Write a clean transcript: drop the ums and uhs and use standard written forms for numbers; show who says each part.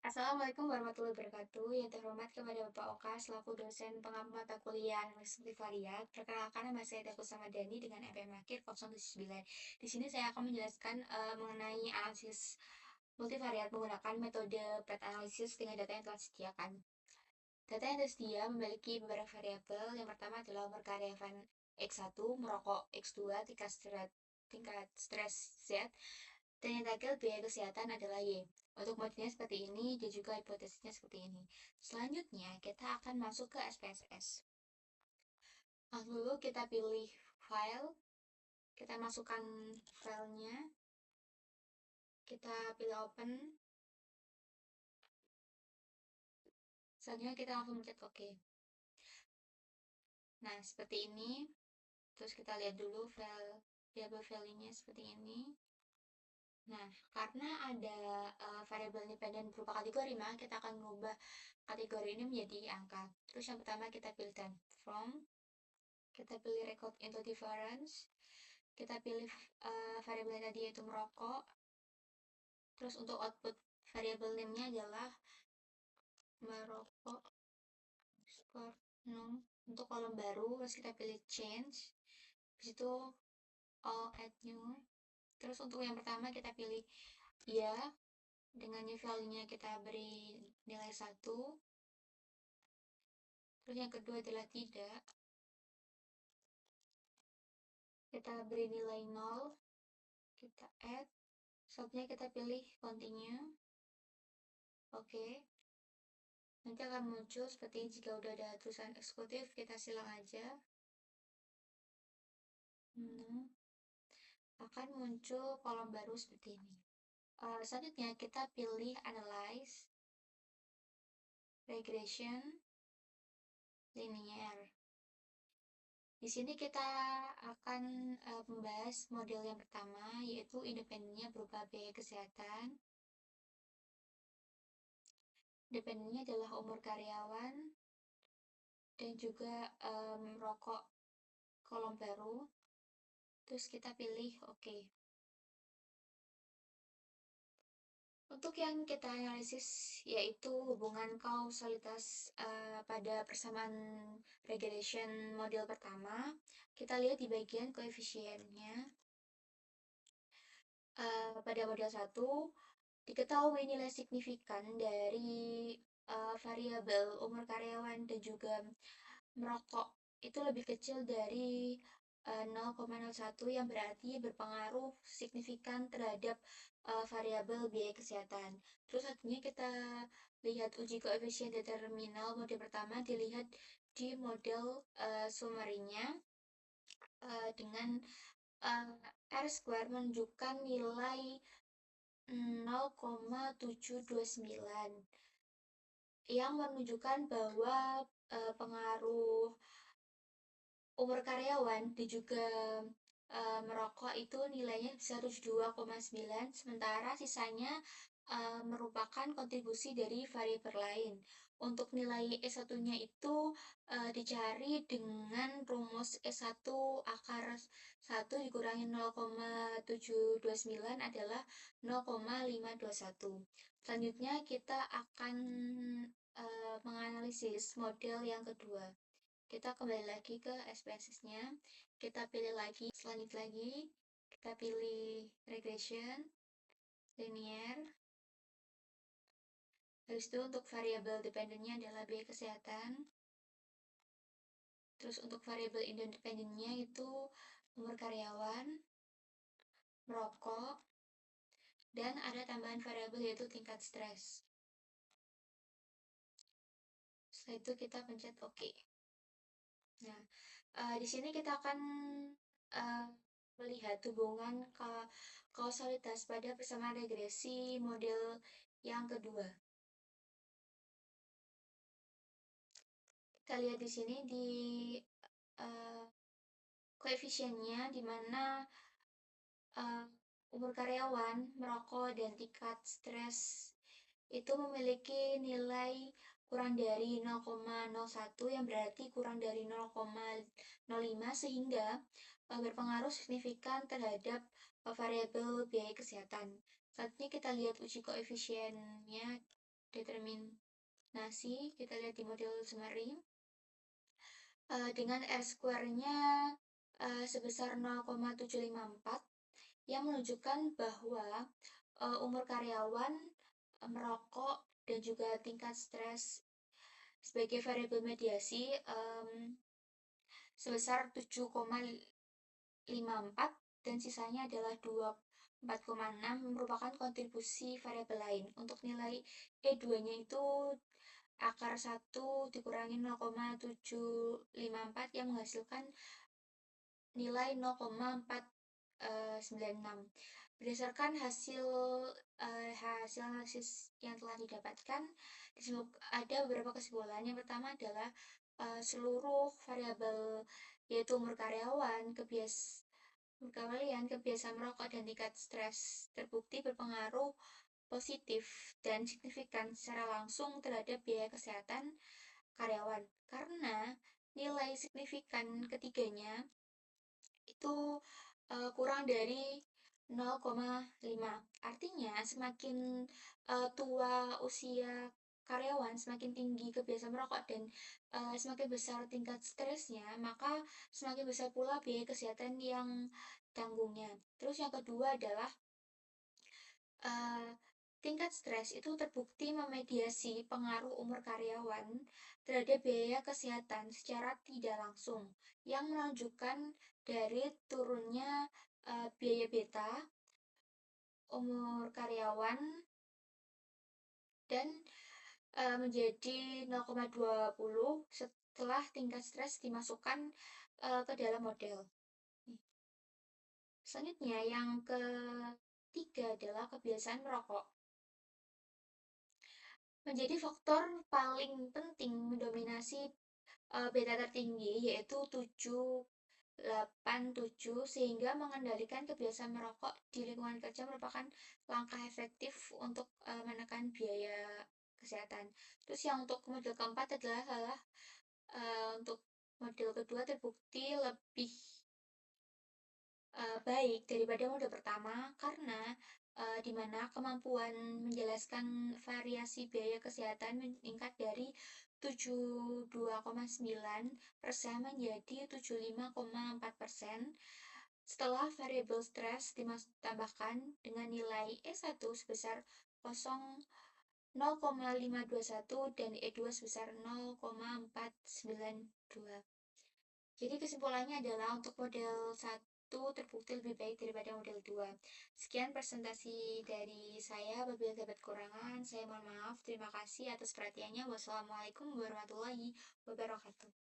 Speaker 1: Assalamualaikum warahmatullahi wabarakatuh. Yang terhormat kepada Bapak Oka selaku dosen pengampu mata kuliah analisis multivariat. Perkenalkan nama saya Daku Samadani dengan NPM Akhir 079. Di sini saya akan menjelaskan mengenai analisis multivariat menggunakan metode pet analisis dengan data yang telah disediakan. Data yang tersedia memiliki beberapa variabel. Yang pertama adalah umur karyawan X1, merokok X2, tingkat stres Z, dan yang terakhir biaya kesehatan adalah Y. Untuk modelnya seperti ini dan juga hipotesisnya seperti ini. Selanjutnya kita akan masuk ke SPSS. Lalu kita pilih file, kita masukkan filenya, kita pilih open. Selanjutnya kita langsung mencet OK. Nah, seperti ini. Terus kita lihat dulu variable value-nya seperti ini. Nah, karena ada variabel independen berupa kategori, maka kita akan mengubah kategori ini menjadi angka. Terus yang pertama kita pilih time from, kita pilih record into difference, kita pilih variabel tadi yaitu merokok. Terus untuk output variabel name-nya adalah merokok score 0 untuk kolom baru. Terus kita pilih change, habis itu all add new. Terus untuk yang pertama kita pilih ya, dengan new value-nya kita beri nilai 1. Terus yang kedua adalah tidak, kita beri nilai 0, kita add. Selanjutnya kita pilih continue. Oke. Nanti akan muncul seperti ini. Jika udah ada tulisan eksekutif, kita silang aja. Akan muncul kolom baru seperti ini. Selanjutnya kita pilih analyze, regression, linear. Di sini kita akan membahas model yang pertama, yaitu independennya berupa biaya kesehatan. Independennya adalah umur karyawan dan juga rokok kolom baru. Terus kita pilih OK. Untuk yang kita analisis yaitu hubungan kausalitas pada persamaan regression model pertama. Kita lihat di bagian koefisiennya. Pada model 1 diketahui nilai signifikan dari variabel umur karyawan dan juga merokok itu lebih kecil dari 0,01 yang berarti berpengaruh signifikan terhadap variabel biaya kesehatan. Terus satunya kita lihat uji koefisien determinal model pertama dilihat di model summary-nya dengan R square menunjukkan nilai 0,729 yang menunjukkan bahwa pengaruh umur karyawan dan juga merokok itu nilainya bisa 72,9, sementara sisanya merupakan kontribusi dari variabel lain. Untuk nilai S1-nya itu dicari dengan rumus S1 akar 1 dikurangi 0,729 adalah 0,521. Selanjutnya kita akan menganalisis model yang kedua. Kita kembali lagi ke SPSS-nya, kita pilih lagi, selanjutnya lagi, kita pilih regression, linear. Habis itu untuk variabel dependennya adalah biaya kesehatan. Terus untuk variabel independennya itu umur karyawan, merokok, dan ada tambahan variabel yaitu tingkat stres. Setelah itu kita pencet OK. Nah, di sini kita akan melihat hubungan kausalitas pada persamaan regresi model yang kedua. Kita lihat di sini di koefisiennya, di mana umur karyawan, merokok, dan tingkat stres itu memiliki nilai kurang dari 0,01 yang berarti kurang dari 0,05 sehingga berpengaruh signifikan terhadap variabel biaya kesehatan. Selanjutnya kita lihat uji koefisiennya dan determinasi, kita lihat di model summary, dengan R square-nya sebesar 0,754 yang menunjukkan bahwa umur karyawan, merokok, dan juga tingkat stres sebagai variabel mediasi sebesar 7,54 dan sisanya adalah 24,6 merupakan kontribusi variabel lain. Untuk nilai E2-nya itu akar 1 dikurangi 0,754 yang menghasilkan nilai 0,496. Berdasarkan hasil analisis yang telah didapatkan, ada beberapa kesimpulan. Yang pertama adalah seluruh variabel yaitu umur karyawan, kebiasaan merokok, dan tingkat stres terbukti berpengaruh positif dan signifikan secara langsung terhadap biaya kesehatan karyawan. Karena nilai signifikan ketiganya itu kurang dari 0,5. Artinya semakin tua usia karyawan, semakin tinggi kebiasaan merokok, dan semakin besar tingkat stresnya, maka semakin besar pula biaya kesehatan yang tanggungnya. Terus yang kedua adalah tingkat stres itu terbukti memediasi pengaruh umur karyawan terhadap biaya kesehatan secara tidak langsung, yang menunjukkan dari turunnya biaya beta umur karyawan dan menjadi 0,20 setelah tingkat stres dimasukkan ke dalam model. Selanjutnya, yang ketiga adalah kebiasaan merokok. Menjadi faktor paling penting mendominasi beta tertinggi, yaitu 787, sehingga mengendalikan kebiasaan merokok di lingkungan kerja merupakan langkah efektif untuk menekan biaya kesehatan. Terus yang untuk model keempat adalah untuk model kedua terbukti lebih baik daripada model pertama karena di mana kemampuan menjelaskan variasi biaya kesehatan meningkat dari 72,9% menjadi 75,4% setelah variabel stres ditambahkan dengan nilai E1 sebesar 0,521 dan E2 sebesar 0,492. Jadi kesimpulannya adalah untuk model 1 terbukti lebih baik daripada model 2. Sekian presentasi dari saya. Apabila terdapat kekurangan, saya mohon maaf. Terima kasih atas perhatiannya. Wassalamualaikum warahmatullahi wabarakatuh.